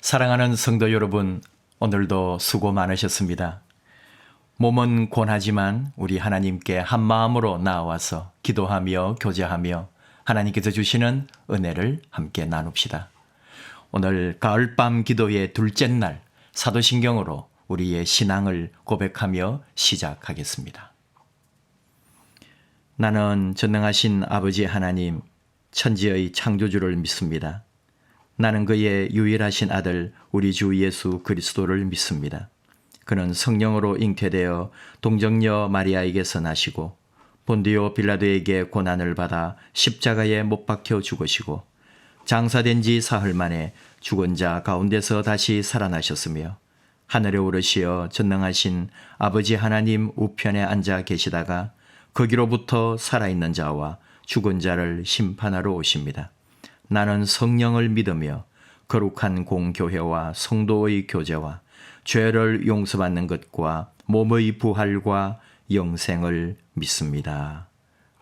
사랑하는 성도 여러분, 오늘도 수고 많으셨습니다. 몸은 곤하지만 우리 하나님께 한 마음으로 나와서 기도하며 교제하며 하나님께서 주시는 은혜를 함께 나눕시다. 오늘 가을밤 기도의 둘째 날 사도신경으로 우리의 신앙을 고백하며 시작하겠습니다. 나는 전능하신 아버지 하나님, 천지의 창조주를 믿습니다. 나는 그의 유일하신 아들 우리 주 예수 그리스도를 믿습니다. 그는 성령으로 잉태되어 동정녀 마리아에게서 나시고 본디오 빌라도에게 고난을 받아 십자가에 못 박혀 죽으시고 장사된 지 사흘 만에 죽은 자 가운데서 다시 살아나셨으며 하늘에 오르시어 전능하신 아버지 하나님 우편에 앉아 계시다가 거기로부터 살아있는 자와 죽은 자를 심판하러 오십니다. 나는 성령을 믿으며 거룩한 공교회와 성도의 교제와 죄를 용서받는 것과 몸의 부활과 영생을 믿습니다.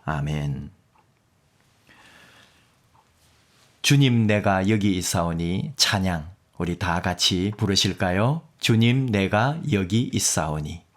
아멘. 주님 내가 여기 있사오니 찬양 우리 다 같이 부르실까요? 주님 내가 여기 있사오니.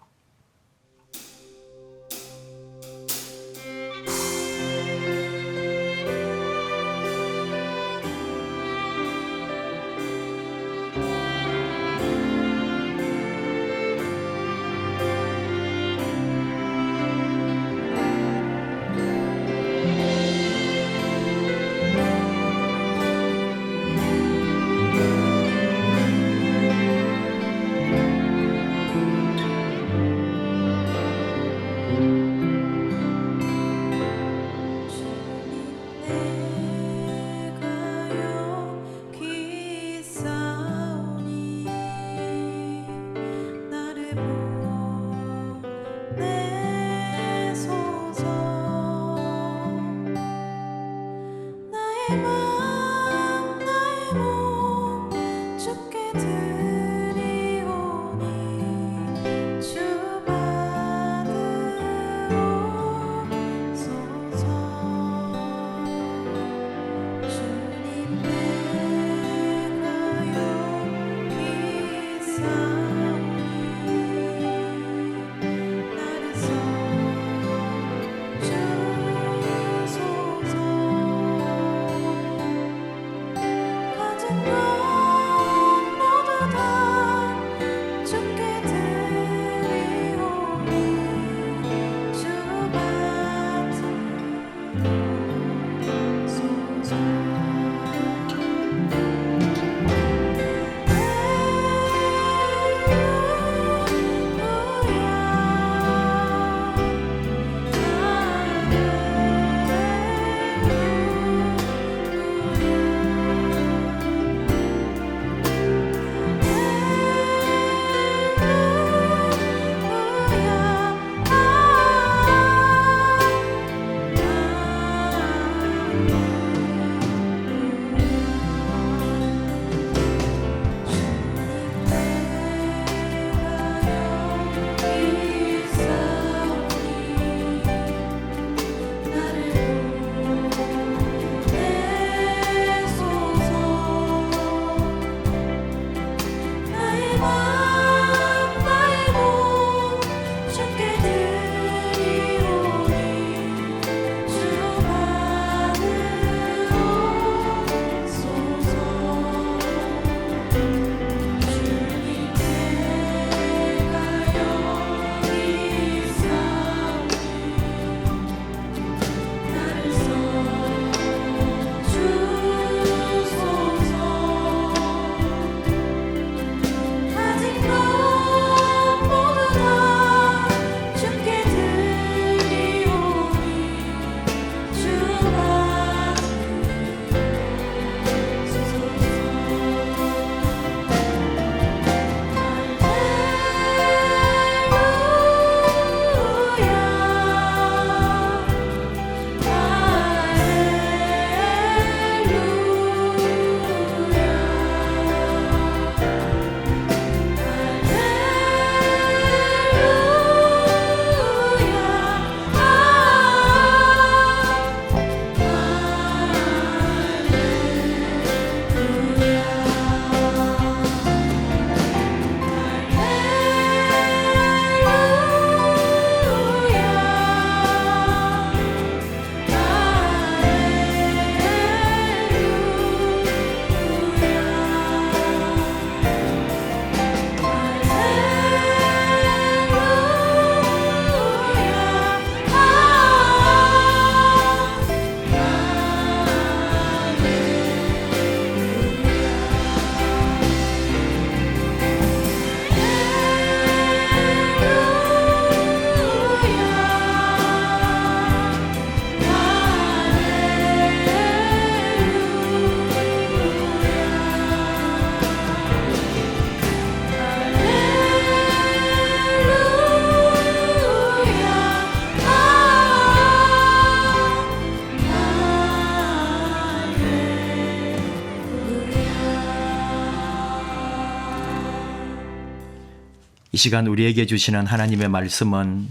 이 시간 우리에게 주시는 하나님의 말씀은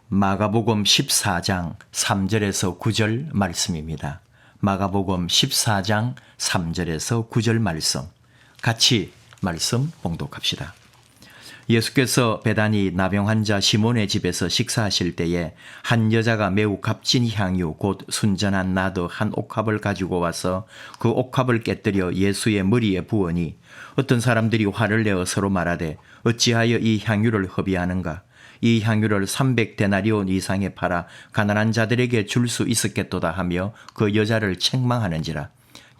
마가복음 14장 3절에서 9절 말씀입니다. 마가복음 14장 3절에서 9절 말씀, 같이 말씀 봉독합시다. 예수께서 베다니 나병 환자 시몬의 집에서 식사하실 때에 한 여자가 매우 값진 향유 곧 순전한 나드 한 옥합을 가지고 와서 그 옥합을 깨뜨려 예수의 머리에 부으니 어떤 사람들이 화를 내어 서로 말하되 어찌하여 이 향유를 허비하는가? 이 향유를 300데나리온 이상에 팔아 가난한 자들에게 줄 수 있었겠도다 하며 그 여자를 책망하는지라.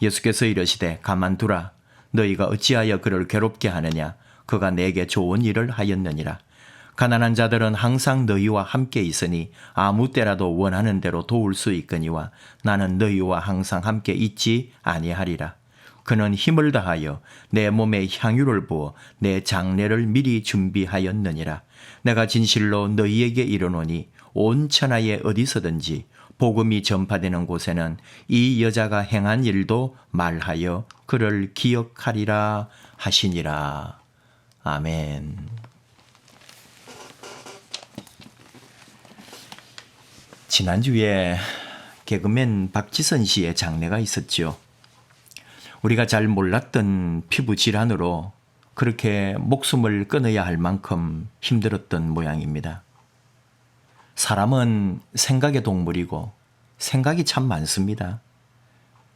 예수께서 이르시되 가만두라. 너희가 어찌하여 그를 괴롭게 하느냐? 그가 내게 좋은 일을 하였느니라. 가난한 자들은 항상 너희와 함께 있으니 아무 때라도 원하는 대로 도울 수 있거니와 나는 너희와 항상 함께 있지 아니하리라. 그는 힘을 다하여 내 몸에 향유를 부어 내 장례를 미리 준비하였느니라. 내가 진실로 너희에게 이르노니 온 천하에 어디서든지 복음이 전파되는 곳에는 이 여자가 행한 일도 말하여 그를 기억하리라 하시니라. 아멘. 지난주에 개그맨 박지선 씨의 장례가 있었죠. 우리가 잘 몰랐던 피부 질환으로 그렇게 목숨을 끊어야 할 만큼 힘들었던 모양입니다. 사람은 생각의 동물이고 생각이 참 많습니다.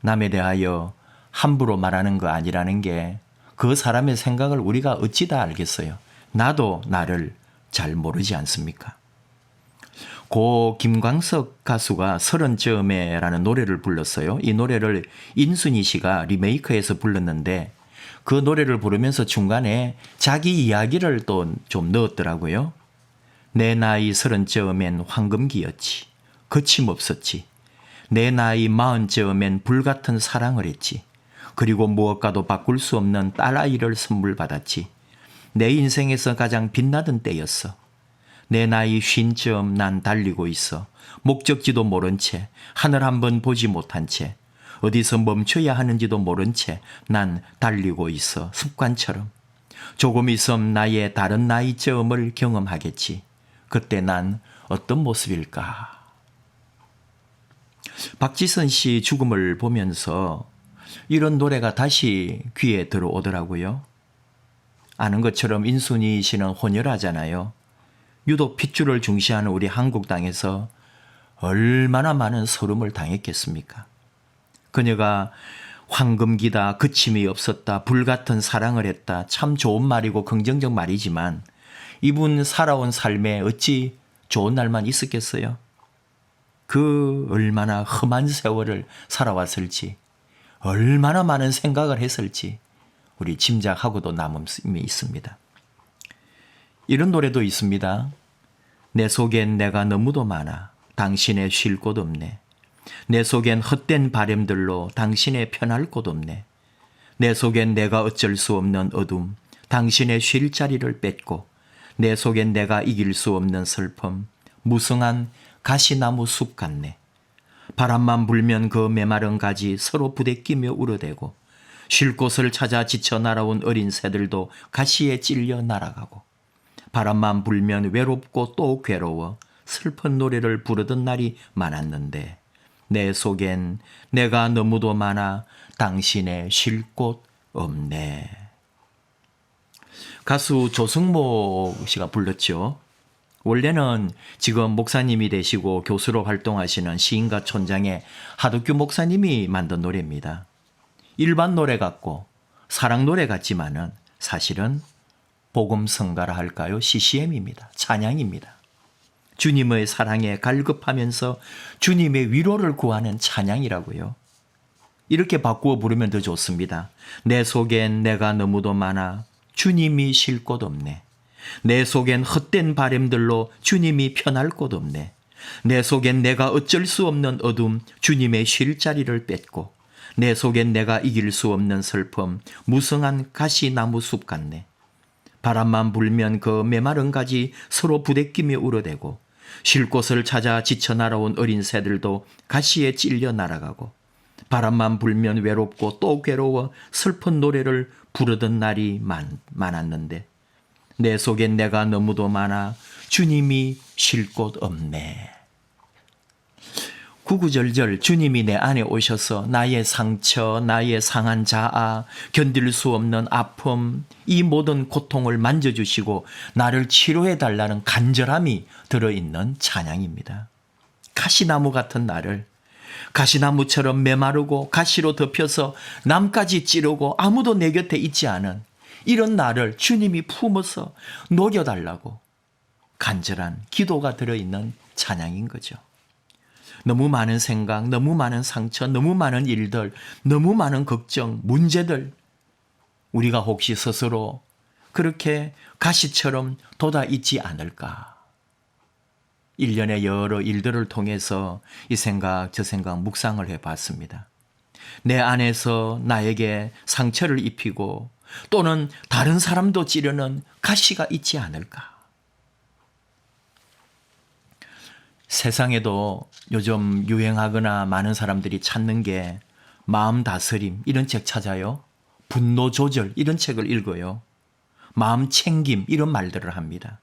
남에 대하여 함부로 말하는 거 아니라는 게 그 사람의 생각을 우리가 어찌 다 알겠어요. 나도 나를 잘 모르지 않습니까? 고 김광석 가수가 서른쯤에라는 노래를 불렀어요. 이 노래를 인순이 씨가 리메이크해서 불렀는데 그 노래를 부르면서 중간에 자기 이야기를 또 좀 넣었더라고요. 내 나이 서른쯤엔 황금기였지. 거침없었지. 내 나이 마흔쯤엔 불같은 사랑을 했지. 그리고 무엇과도 바꿀 수 없는 딸아이를 선물 받았지. 내 인생에서 가장 빛나던 때였어. 내 나이 50쯤 난 달리고 있어. 목적지도 모른 채, 하늘 한번 보지 못한 채, 어디서 멈춰야 하는지도 모른 채 난 달리고 있어. 습관처럼. 조금 있으면 나의 다른 나이쯤을 경험하겠지. 그때 난 어떤 모습일까? 박지선 씨 죽음을 보면서 이런 노래가 다시 귀에 들어오더라고요. 아는 것처럼 인순이 씨는 혼혈하잖아요. 유독 핏줄을 중시하는 우리 한국 땅에서 얼마나 많은 서름을 당했겠습니까? 그녀가 황금기다, 그침이 없었다, 불같은 사랑을 했다. 참 좋은 말이고 긍정적 말이지만 이분 살아온 삶에 어찌 좋은 날만 있었겠어요? 그 얼마나 험한 세월을 살아왔을지, 얼마나 많은 생각을 했을지 우리 짐작하고도 남음이 있습니다. 이런 노래도 있습니다. 내 속엔 내가 너무도 많아 당신의 쉴 곳 없네. 내 속엔 헛된 바램들로 당신의 편할 곳 없네. 내 속엔 내가 어쩔 수 없는 어둠 당신의 쉴 자리를 뺏고 내 속엔 내가 이길 수 없는 슬픔 무성한 가시나무 숲 같네. 바람만 불면 그 메마른 가지 서로 부대끼며 울어대고 쉴 곳을 찾아 지쳐 날아온 어린 새들도 가시에 찔려 날아가고 바람만 불면 외롭고 또 괴로워 슬픈 노래를 부르던 날이 많았는데 내 속엔 내가 너무도 많아 당신의 쉴 곳 없네. 가수 조승모 씨가 불렀죠. 원래는 지금 목사님이 되시고 교수로 활동하시는 시인가 촌장의 하덕규 목사님이 만든 노래입니다. 일반 노래 같고 사랑 노래 같지만은 사실은 복음성가라 할까요? CCM입니다. 찬양입니다. 주님의 사랑에 갈급하면서 주님의 위로를 구하는 찬양이라고요. 이렇게 바꾸어 부르면 더 좋습니다. 내 속엔 내가 너무도 많아 주님이 쉴 곳 없네. 내 속엔 헛된 바램들로 주님이 편할 곳 없네. 내 속엔 내가 어쩔 수 없는 어둠 주님의 쉴 자리를 뺏고 내 속엔 내가 이길 수 없는 슬픔 무성한 가시나무 숲 같네. 바람만 불면 그 메마른 가지 서로 부대끼며 울어대고 쉴 곳을 찾아 지쳐 날아온 어린 새들도 가시에 찔려 날아가고 바람만 불면 외롭고 또 괴로워 슬픈 노래를 부르던 날이 많았는데 내 속엔 내가 너무도 많아 주님이 쉴 곳 없네. 구구절절 주님이 내 안에 오셔서 나의 상처, 나의 상한 자아, 견딜 수 없는 아픔, 이 모든 고통을 만져주시고 나를 치료해달라는 간절함이 들어있는 찬양입니다. 가시나무 같은 나를, 가시나무처럼 메마르고 가시로 덮여서 남까지 찌르고 아무도 내 곁에 있지 않은 이런 나를 주님이 품어서 녹여달라고 간절한 기도가 들어있는 찬양인 거죠. 너무 많은 생각, 너무 많은 상처, 너무 많은 일들, 너무 많은 걱정, 문제들, 우리가 혹시 스스로 그렇게 가시처럼 돋아 있지 않을까. 일련의 여러 일들을 통해서 이 생각 저 생각 묵상을 해봤습니다. 내 안에서 나에게 상처를 입히고 또는 다른 사람도 찌르는 가시가 있지 않을까. 세상에도 요즘 유행하거나 많은 사람들이 찾는 게 마음 다스림 이런 책 찾아요. 분노 조절 이런 책을 읽어요. 마음 챙김 이런 말들을 합니다.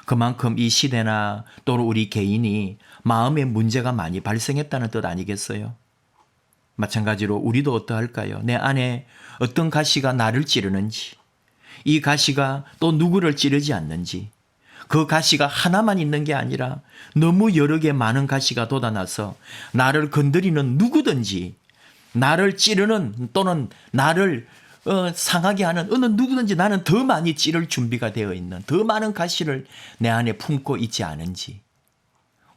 그만큼 이 시대나 또는 우리 개인이 마음에 문제가 많이 발생했다는 뜻 아니겠어요? 마찬가지로 우리도 어떠할까요? 내 안에 어떤 가시가 나를 찌르는지, 이 가시가 또 누구를 찌르지 않는지, 그 가시가 하나만 있는 게 아니라 너무 여러 개 많은 가시가 돋아나서 나를 건드리는 누구든지, 나를 찌르는 또는 나를 상하게 하는 어느 누구든지 나는 더 많이 찌를 준비가 되어 있는 더 많은 가시를 내 안에 품고 있지 않은지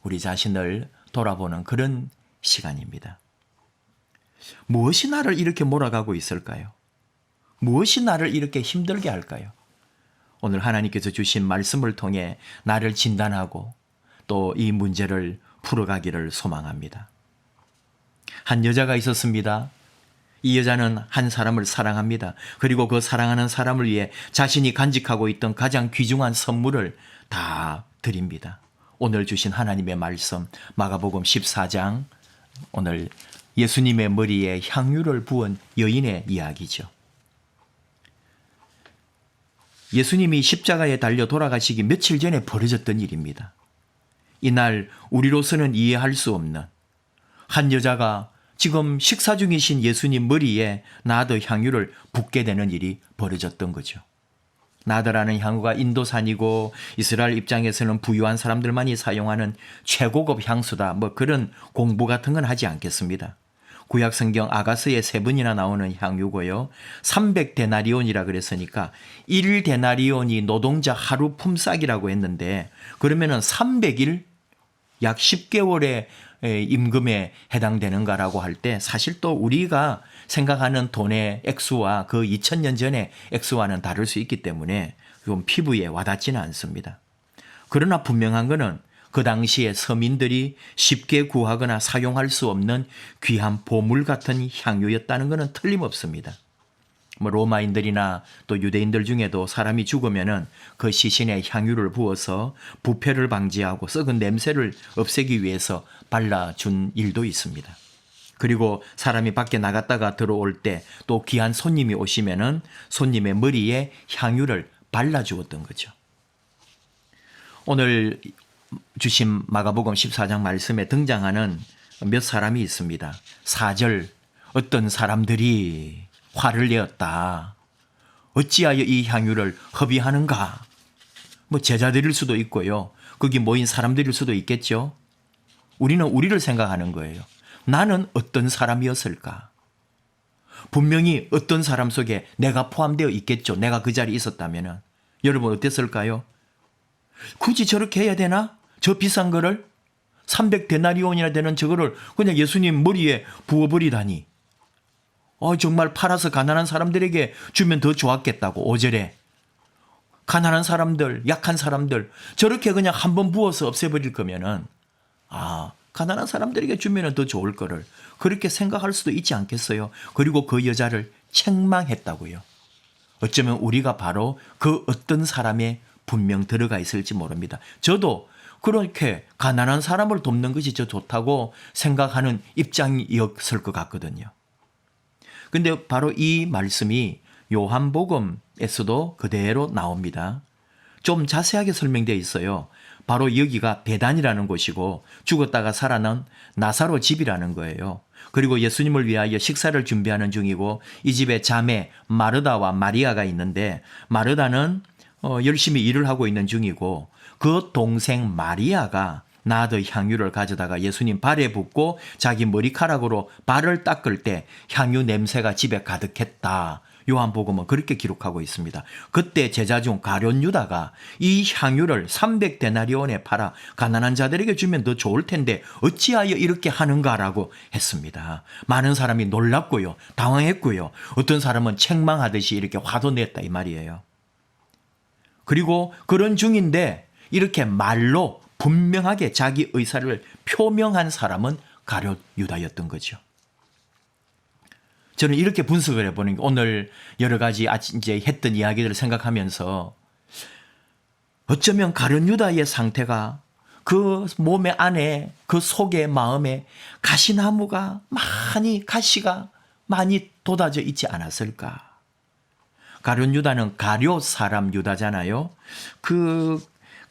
우리 자신을 돌아보는 그런 시간입니다. 무엇이 나를 이렇게 몰아가고 있을까요? 무엇이 나를 이렇게 힘들게 할까요? 오늘 하나님께서 주신 말씀을 통해 나를 진단하고 또 이 문제를 풀어가기를 소망합니다. 한 여자가 있었습니다. 이 여자는 한 사람을 사랑합니다. 그리고 그 사랑하는 사람을 위해 자신이 간직하고 있던 가장 귀중한 선물을 다 드립니다. 오늘 주신 하나님의 말씀 마가복음 14장 오늘 예수님의 머리에 향유를 부은 여인의 이야기죠. 예수님이 십자가에 달려 돌아가시기 며칠 전에 벌어졌던 일입니다. 이날 우리로서는 이해할 수 없는 한 여자가 지금 식사 중이신 예수님 머리에 나드 향유를 붓게 되는 일이 벌어졌던 거죠. 나드라는 향유가 인도산이고 이스라엘 입장에서는 부유한 사람들만이 사용하는 최고급 향수다. 그런 공부 같은 건 하지 않겠습니다. 구약 성경 아가서에 3번이나 나오는 향유고요. 300데나리온이라 그랬으니까 1데나리온이 노동자 하루 품삯이라고 했는데 그러면은 300일 약 10개월의 임금에 해당되는가라고 할 때 사실 또 우리가 생각하는 돈의 액수와 그 2000년 전의 액수와는 다를 수 있기 때문에 좀 피부에 와닿지는 않습니다. 그러나 분명한 것은 그 당시에 서민들이 쉽게 구하거나 사용할 수 없는 귀한 보물 같은 향유였다는 것은 틀림없습니다. 로마인들이나 또 유대인들 중에도 사람이 죽으면은 그 시신에 향유를 부어서 부패를 방지하고 썩은 냄새를 없애기 위해서 발라준 일도 있습니다. 그리고 사람이 밖에 나갔다가 들어올 때 또 귀한 손님이 오시면은 손님의 머리에 향유를 발라주었던 거죠. 오늘 주신 마가복음 14장 말씀에 등장하는 몇 사람이 있습니다. 4절 어떤 사람들이 화를 내었다. 어찌하여 이 향유를 허비하는가? 제자들일 수도 있고요. 거기 모인 사람들일 수도 있겠죠. 우리는 우리를 생각하는 거예요. 나는 어떤 사람이었을까? 분명히 어떤 사람 속에 내가 포함되어 있겠죠. 내가 그 자리에 있었다면. 여러분 어땠을까요? 굳이 저렇게 해야 되나? 저 비싼 거를 300데나리온이나 되는 저거를 그냥 예수님 머리에 부어버리다니. 정말 팔아서 가난한 사람들에게 주면 더 좋았겠다고 5절에. 가난한 사람들, 약한 사람들 저렇게 그냥 한번 부어서 없애버릴 거면은 가난한 사람들에게 주면 더 좋을 거를 그렇게 생각할 수도 있지 않겠어요? 그리고 그 여자를 책망했다고요. 어쩌면 우리가 바로 그 어떤 사람에 분명 들어가 있을지 모릅니다. 저도 그렇게 가난한 사람을 돕는 것이 저 좋다고 생각하는 입장이었을 것 같거든요. 근데 바로 이 말씀이 요한복음에서도 그대로 나옵니다. 좀 자세하게 설명되어 있어요. 바로 여기가 베단이라는 곳이고 죽었다가 살아난 나사로 집이라는 거예요. 그리고 예수님을 위하여 식사를 준비하는 중이고 이 집에 자매 마르다와 마리아가 있는데 마르다는 열심히 일을 하고 있는 중이고 그 동생 마리아가 나드 향유를 가져다가 예수님 발에 붓고 자기 머리카락으로 발을 닦을 때 향유 냄새가 집에 가득했다. 요한복음은 그렇게 기록하고 있습니다. 그때 제자 중 가룟 유다가 이 향유를 300데나리온에 팔아 가난한 자들에게 주면 더 좋을 텐데 어찌하여 이렇게 하는가라고 했습니다. 많은 사람이 놀랐고요. 당황했고요. 어떤 사람은 책망하듯이 이렇게 화도 냈다 이 말이에요. 그리고 그런 중인데 이렇게 말로 분명하게 자기 의사를 표명한 사람은 가룟 유다였던 거죠. 저는 이렇게 분석을 해보는 게 오늘 여러 가지 이제 했던 이야기들을 생각하면서 어쩌면 가룟 유다의 상태가 그 몸의 안에 그 속의 마음에 가시나무가 가시가 많이 돋아져 있지 않았을까. 가룟 유다는 가룟 사람 유다잖아요. 그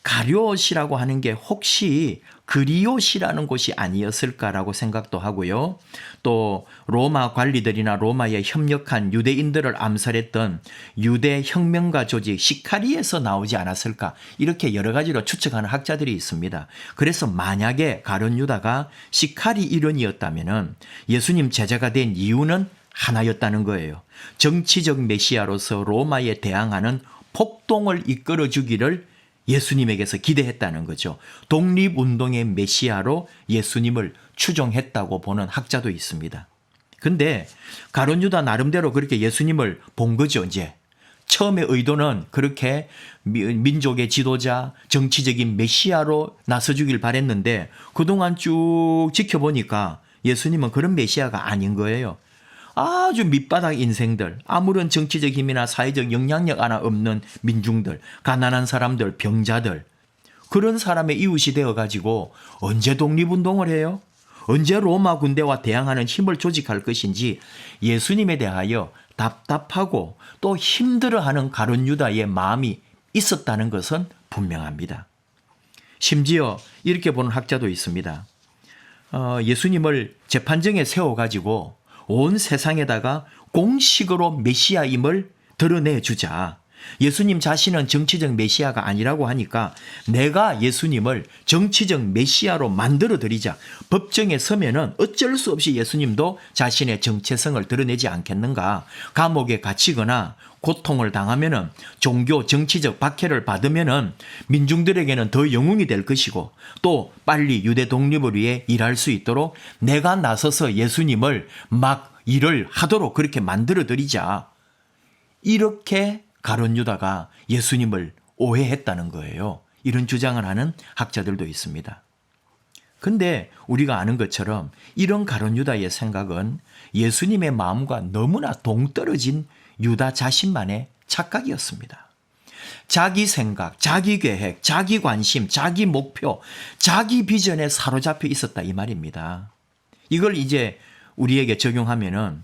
가룟이라고 하는 게 혹시 그리옷이라는 곳이 아니었을까라고 생각도 하고요. 또 로마 관리들이나 로마에 협력한 유대인들을 암살했던 유대 혁명가 조직 시카리에서 나오지 않았을까 이렇게 여러 가지로 추측하는 학자들이 있습니다. 그래서 만약에 가룟 유다가 시카리 일원이었다면 예수님 제자가 된 이유는 하나였다는 거예요. 정치적 메시아로서 로마에 대항하는 폭동을 이끌어 주기를 예수님에게서 기대했다는 거죠. 독립운동의 메시아로 예수님을 추종했다고 보는 학자도 있습니다. 근데 가룟 유다 나름대로 그렇게 예수님을 본 거죠, 이제. 처음에 의도는 그렇게 민족의 지도자, 정치적인 메시아로 나서주길 바랬는데 그동안 쭉 지켜보니까 예수님은 그런 메시아가 아닌 거예요. 아주 밑바닥 인생들, 아무런 정치적 힘이나 사회적 영향력 하나 없는 민중들, 가난한 사람들, 병자들, 그런 사람의 이웃이 되어가지고 언제 독립운동을 해요? 언제 로마 군대와 대항하는 힘을 조직할 것인지 예수님에 대하여 답답하고 또 힘들어하는 가룟 유다의 마음이 있었다는 것은 분명합니다. 심지어 이렇게 보는 학자도 있습니다. 예수님을 재판정에 세워가지고 온 세상에다가 공식으로 메시아임을 드러내주자. 예수님 자신은 정치적 메시아가 아니라고 하니까 내가 예수님을 정치적 메시아로 만들어드리자. 법정에 서면은 어쩔 수 없이 예수님도 자신의 정체성을 드러내지 않겠는가. 감옥에 갇히거나 고통을 당하면은 종교 정치적 박해를 받으면은 민중들에게는 더 영웅이 될 것이고 또 빨리 유대 독립을 위해 일할 수 있도록 내가 나서서 예수님을 막 일을 하도록 그렇게 만들어 드리자. 이렇게 가룟 유다가 예수님을 오해했다는 거예요. 이런 주장을 하는 학자들도 있습니다. 근데 우리가 아는 것처럼 이런 가룟 유다의 생각은 예수님의 마음과 너무나 동떨어진 유다 자신만의 착각이었습니다. 자기 생각, 자기 계획, 자기 관심, 자기 목표, 자기 비전에 사로잡혀 있었다 이 말입니다. 이걸 이제 우리에게 적용하면은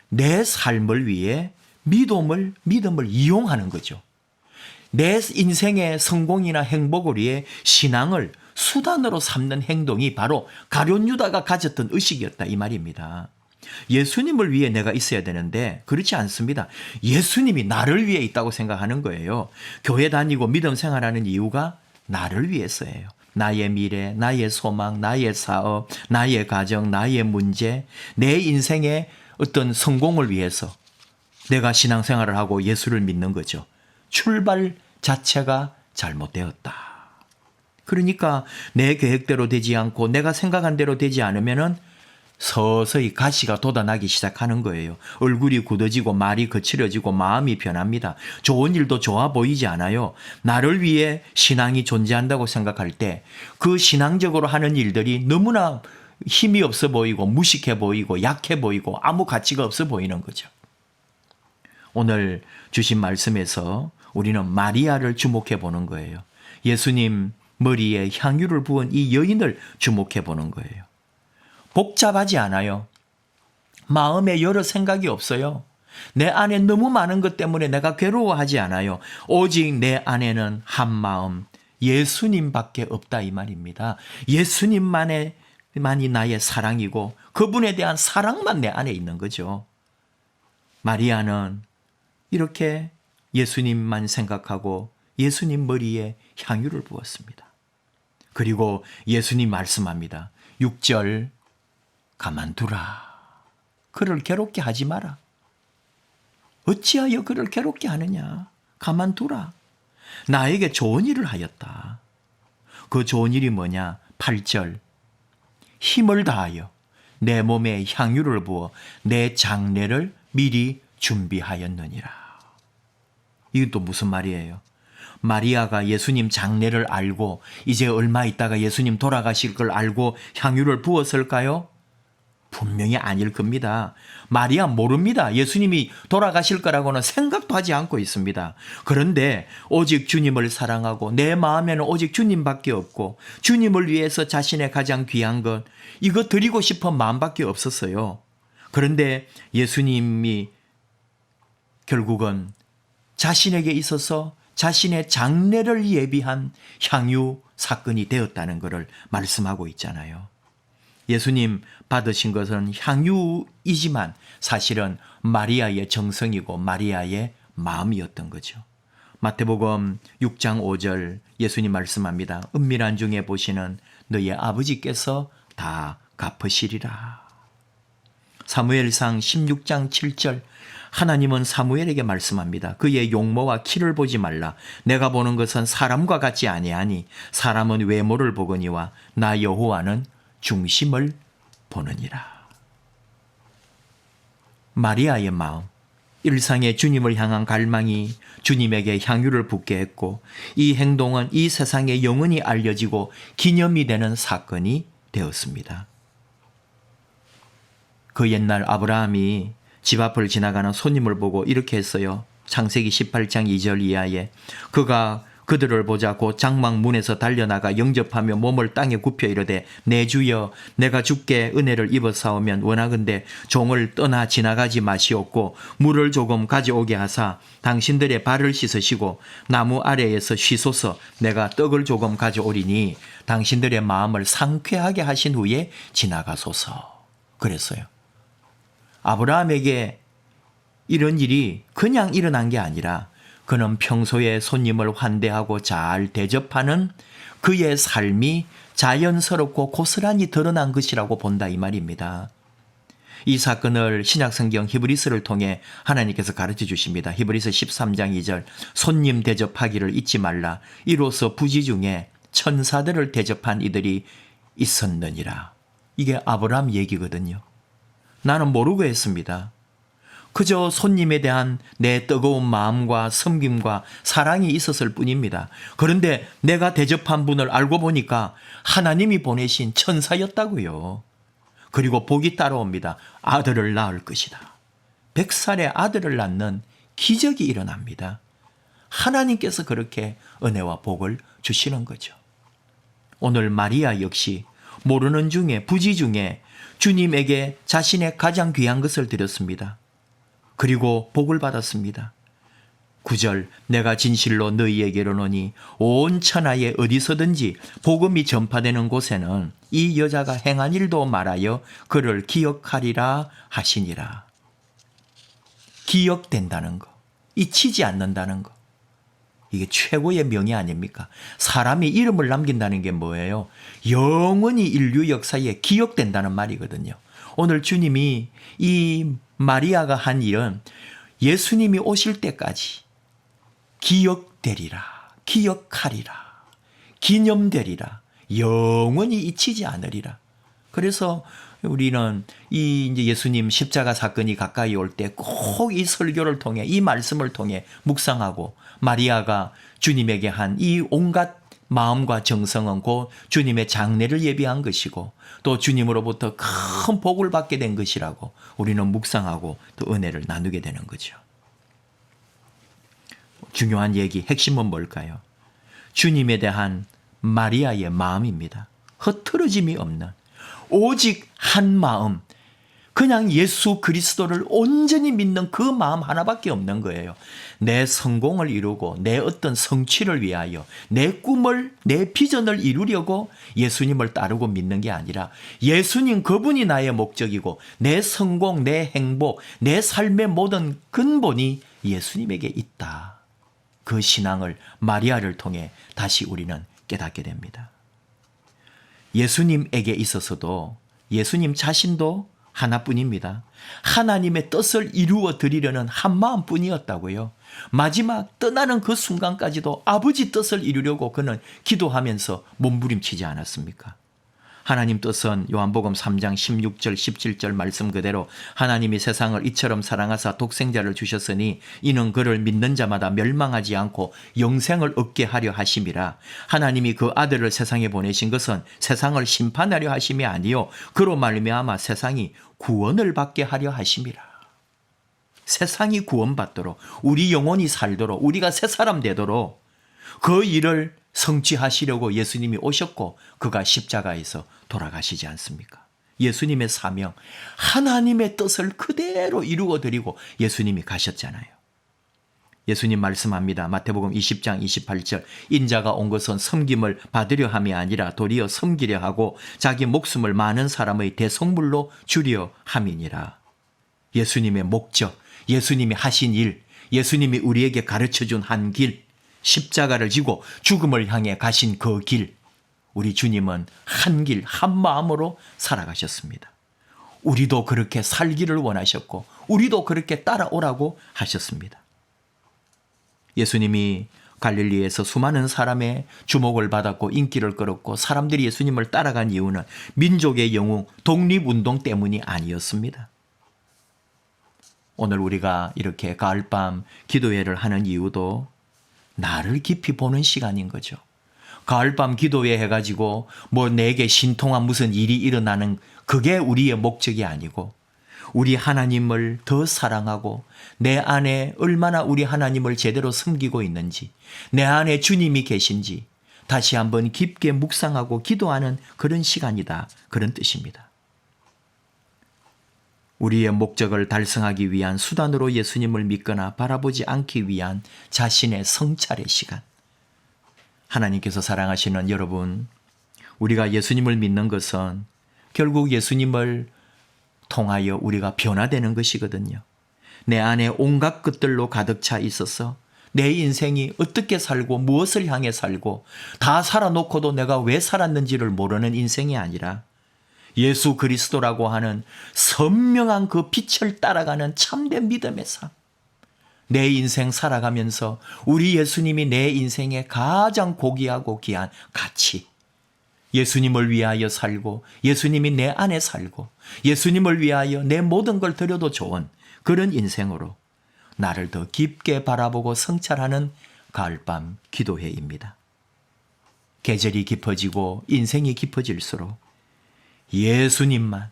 내 삶을 위해 믿음을 이용하는 거죠. 내 인생의 성공이나 행복을 위해 신앙을 수단으로 삼는 행동이 바로 가룟 유다가 가졌던 의식이었다 이 말입니다. 예수님을 위해 내가 있어야 되는데 그렇지 않습니다. 예수님이 나를 위해 있다고 생각하는 거예요. 교회 다니고 믿음 생활하는 이유가 나를 위해서예요. 나의 미래, 나의 소망, 나의 사업, 나의 가정, 나의 문제, 내 인생의 어떤 성공을 위해서 내가 신앙생활을 하고 예수를 믿는 거죠. 출발 자체가 잘못되었다. 그러니까 내 계획대로 되지 않고 내가 생각한 대로 되지 않으면은 서서히 가시가 돋아나기 시작하는 거예요. 얼굴이 굳어지고 말이 거칠어지고 마음이 변합니다. 좋은 일도 좋아 보이지 않아요. 나를 위해 신앙이 존재한다고 생각할 때 그 신앙적으로 하는 일들이 너무나 힘이 없어 보이고 무식해 보이고 약해 보이고 아무 가치가 없어 보이는 거죠. 오늘 주신 말씀에서 우리는 마리아를 주목해 보는 거예요. 예수님 머리에 향유를 부은 이 여인을 주목해 보는 거예요. 복잡하지 않아요. 마음에 여러 생각이 없어요. 내 안에 너무 많은 것 때문에 내가 괴로워하지 않아요. 오직 내 안에는 한 마음, 예수님밖에 없다 이 말입니다. 예수님만이 나의 사랑이고 그분에 대한 사랑만 내 안에 있는 거죠. 마리아는 이렇게 예수님만 생각하고 예수님 머리에 향유를 부었습니다. 그리고 예수님 말씀합니다. 6절, 가만두라. 그를 괴롭게 하지 마라. 어찌하여 그를 괴롭게 하느냐? 가만두라. 나에게 좋은 일을 하였다. 그 좋은 일이 뭐냐? 8절, 힘을 다하여 내 몸에 향유를 부어 내 장례를 미리 준비하였느니라. 이건 또 무슨 말이에요? 마리아가 예수님 장례를 알고 이제 얼마 있다가 예수님 돌아가실 걸 알고 향유를 부었을까요? 분명히 아닐 겁니다. 마리아 모릅니다. 예수님이 돌아가실 거라고는 생각도 하지 않고 있습니다. 그런데 오직 주님을 사랑하고 내 마음에는 오직 주님밖에 없고 주님을 위해서 자신의 가장 귀한 것 이거 드리고 싶은 마음밖에 없었어요. 그런데 예수님이 결국은 자신에게 있어서 자신의 장례를 예비한 향유 사건이 되었다는 것을 말씀하고 있잖아요. 예수님 받으신 것은 향유이지만 사실은 마리아의 정성이고 마리아의 마음이었던 거죠. 마태복음 6장 5절 예수님 말씀합니다. 은밀한 중에 보시는 너의 아버지께서 다 갚으시리라. 사무엘상 16장 7절 하나님은 사무엘에게 말씀합니다. 그의 용모와 키를 보지 말라. 내가 보는 것은 사람과 같지 아니하니 사람은 외모를 보거니와 나 여호와는 중심을 보느니라. 마리아의 마음, 일상의 주님을 향한 갈망이 주님에게 향유를 붓게 했고 이 행동은 이 세상에 영원히 알려지고 기념이 되는 사건이 되었습니다. 그 옛날 아브라함이 집 앞을 지나가는 손님을 보고 이렇게 했어요. 창세기 18장 2절 이하에 그가 그들을 보자 곧 장막 문에서 달려나가 영접하며 몸을 땅에 굽혀 이르되 내 주여 내가 주께 은혜를 입었사오면 원하건대 종을 떠나 지나가지 마시옵고 물을 조금 가져오게 하사 당신들의 발을 씻으시고 나무 아래에서 쉬소서. 내가 떡을 조금 가져오리니 당신들의 마음을 상쾌하게 하신 후에 지나가소서. 그랬어요. 아브라함에게 이런 일이 그냥 일어난 게 아니라 그는 평소에 손님을 환대하고 잘 대접하는 그의 삶이 자연스럽고 고스란히 드러난 것이라고 본다 이 말입니다. 이 사건을 신약성경 히브리서를 통해 하나님께서 가르쳐 주십니다. 히브리서 13장 2절 손님 대접하기를 잊지 말라. 이로써 부지 중에 천사들을 대접한 이들이 있었느니라. 이게 아브라함 얘기거든요. 나는 모르고 했습니다. 그저 손님에 대한 내 뜨거운 마음과 섬김과 사랑이 있었을 뿐입니다. 그런데 내가 대접한 분을 알고 보니까 하나님이 보내신 천사였다고요. 그리고 복이 따라옵니다. 아들을 낳을 것이다. 100살의 아들을 낳는 기적이 일어납니다. 하나님께서 그렇게 은혜와 복을 주시는 거죠. 오늘 마리아 역시 모르는 중에 부지 중에 주님에게 자신의 가장 귀한 것을 드렸습니다. 그리고 복을 받았습니다. 9절 내가 진실로 너희에게 이르노니 온 천하에 어디서든지 복음이 전파되는 곳에는 이 여자가 행한 일도 말하여 그를 기억하리라 하시니라. 기억된다는 거, 잊히지 않는다는 거, 이게 최고의 명예 아닙니까? 사람이 이름을 남긴다는 게 뭐예요? 영원히 인류 역사에 기억된다는 말이거든요. 오늘 주님이 이 마리아가 한 일은 예수님이 오실 때까지 기억되리라, 기억하리라, 기념되리라, 영원히 잊히지 않으리라. 그래서 우리는 이 이제 예수님 십자가 사건이 가까이 올 때 꼭 이 설교를 통해 이 말씀을 통해 묵상하고 마리아가 주님에게 한 이 온갖 마음과 정성은 곧 주님의 장례를 예비한 것이고 또 주님으로부터 큰 복을 받게 된 것이라고 우리는 묵상하고 또 은혜를 나누게 되는 거죠. 중요한 얘기, 핵심은 뭘까요? 주님에 대한 마리아의 마음입니다. 흐트러짐이 없는 오직 한 마음, 그냥 예수 그리스도를 온전히 믿는 그 마음 하나밖에 없는 거예요. 내 성공을 이루고 내 어떤 성취를 위하여 내 꿈을, 내 비전을 이루려고 예수님을 따르고 믿는 게 아니라 예수님 그분이 나의 목적이고 내 성공, 내 행복, 내 삶의 모든 근본이 예수님에게 있다. 그 신앙을 마리아를 통해 다시 우리는 깨닫게 됩니다. 예수님에게 있어서도 예수님 자신도 하나뿐입니다. 하나님의 뜻을 이루어 드리려는 한 마음뿐이었다고요. 마지막 떠나는 그 순간까지도 아버지 뜻을 이루려고 그는 기도하면서 몸부림치지 않았습니까? 하나님 뜻은 요한복음 3장 16절 17절 말씀 그대로 하나님이 세상을 이처럼 사랑하사 독생자를 주셨으니 이는 그를 믿는 자마다 멸망하지 않고 영생을 얻게 하려 하심이라. 하나님이 그 아들을 세상에 보내신 것은 세상을 심판하려 하심이 아니요 그로 말미암아 세상이 구원을 받게 하려 하심이라. 세상이 구원받도록 우리 영혼이 살도록 우리가 새 사람 되도록 그 일을 성취하시려고 예수님이 오셨고 그가 십자가에서 돌아가시지 않습니까? 예수님의 사명, 하나님의 뜻을 그대로 이루어 드리고 예수님이 가셨잖아요. 예수님 말씀합니다. 마태복음 20장 28절 인자가 온 것은 섬김을 받으려 함이 아니라 도리어 섬기려 하고 자기 목숨을 많은 사람의 대속물로 주려 함이니라. 예수님의 목적, 예수님이 하신 일, 예수님이 우리에게 가르쳐준 한 길, 십자가를 지고 죽음을 향해 가신 그 길, 우리 주님은 한 길, 한 마음으로 살아가셨습니다. 우리도 그렇게 살기를 원하셨고 우리도 그렇게 따라오라고 하셨습니다. 예수님이 갈릴리에서 수많은 사람의 주목을 받았고 인기를 끌었고 사람들이 예수님을 따라간 이유는 민족의 영웅, 독립운동 때문이 아니었습니다. 오늘 우리가 이렇게 가을밤 기도회를 하는 이유도 나를 깊이 보는 시간인 거죠. 가을밤 기도회 해가지고 뭐 내게 신통한 무슨 일이 일어나는 그게 우리의 목적이 아니고 우리 하나님을 더 사랑하고 내 안에 얼마나 우리 하나님을 제대로 섬기고 있는지 내 안에 주님이 계신지 다시 한번 깊게 묵상하고 기도하는 그런 시간이다. 그런 뜻입니다. 우리의 목적을 달성하기 위한 수단으로 예수님을 믿거나 바라보지 않기 위한 자신의 성찰의 시간. 하나님께서 사랑하시는 여러분, 우리가 예수님을 믿는 것은 결국 예수님을 통하여 우리가 변화되는 것이거든요. 내 안에 온갖 것들로 가득 차 있어서 내 인생이 어떻게 살고 무엇을 향해 살고 다 살아놓고도 내가 왜 살았는지를 모르는 인생이 아니라 예수 그리스도라고 하는 선명한 그 빛을 따라가는 참된 믿음의 삶. 내 인생 살아가면서 우리 예수님이 내 인생에 가장 고귀하고 귀한 가치, 예수님을 위하여 살고 예수님이 내 안에 살고 예수님을 위하여 내 모든 걸 드려도 좋은 그런 인생으로 나를 더 깊게 바라보고 성찰하는 가을밤 기도회입니다. 계절이 깊어지고 인생이 깊어질수록 예수님만,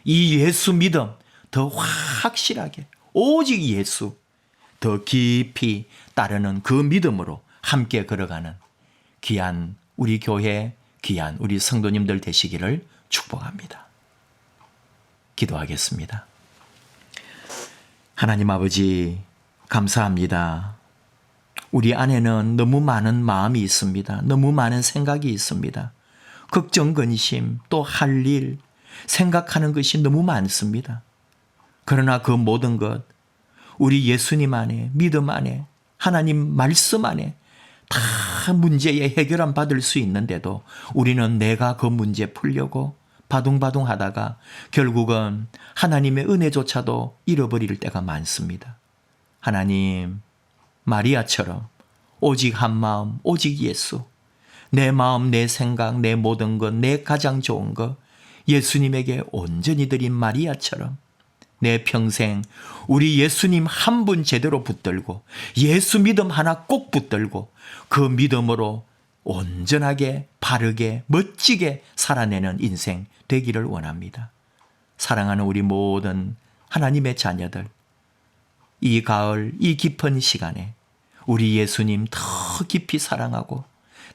이 예수 믿음 더 확실하게 오직 예수 더 깊이 따르는 그 믿음으로 함께 걸어가는 귀한 우리 교회, 귀한 우리 성도님들 되시기를 축복합니다. 기도하겠습니다. 하나님 아버지 감사합니다. 우리 안에는 너무 많은 마음이 있습니다. 너무 많은 생각이 있습니다. 걱정, 근심, 또 할 일, 생각하는 것이 너무 많습니다. 그러나 그 모든 것 우리 예수님 안에, 믿음 안에, 하나님 말씀 안에 다 문제의 해결함 받을 수 있는데도 우리는 내가 그 문제 풀려고 바둥바둥 하다가 결국은 하나님의 은혜조차도 잃어버릴 때가 많습니다. 하나님, 마리아처럼 오직 한 마음, 오직 예수, 내 마음, 내 생각, 내 모든 것, 내 가장 좋은 것 예수님에게 온전히 드린 마리아처럼 내 평생 우리 예수님 한 분 제대로 붙들고 예수 믿음 하나 꼭 붙들고 그 믿음으로 온전하게 바르게 멋지게 살아내는 인생 되기를 원합니다. 사랑하는 우리 모든 하나님의 자녀들, 이 가을 이 깊은 시간에 우리 예수님 더 깊이 사랑하고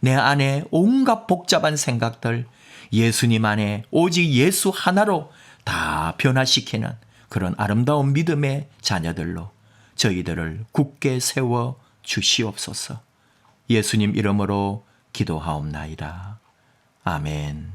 내 안에 온갖 복잡한 생각들 예수님 안에 오직 예수 하나로 다 변화시키는 그런 아름다운 믿음의 자녀들로 저희들을 굳게 세워 주시옵소서. 예수님 이름으로 기도하옵나이다. 아멘.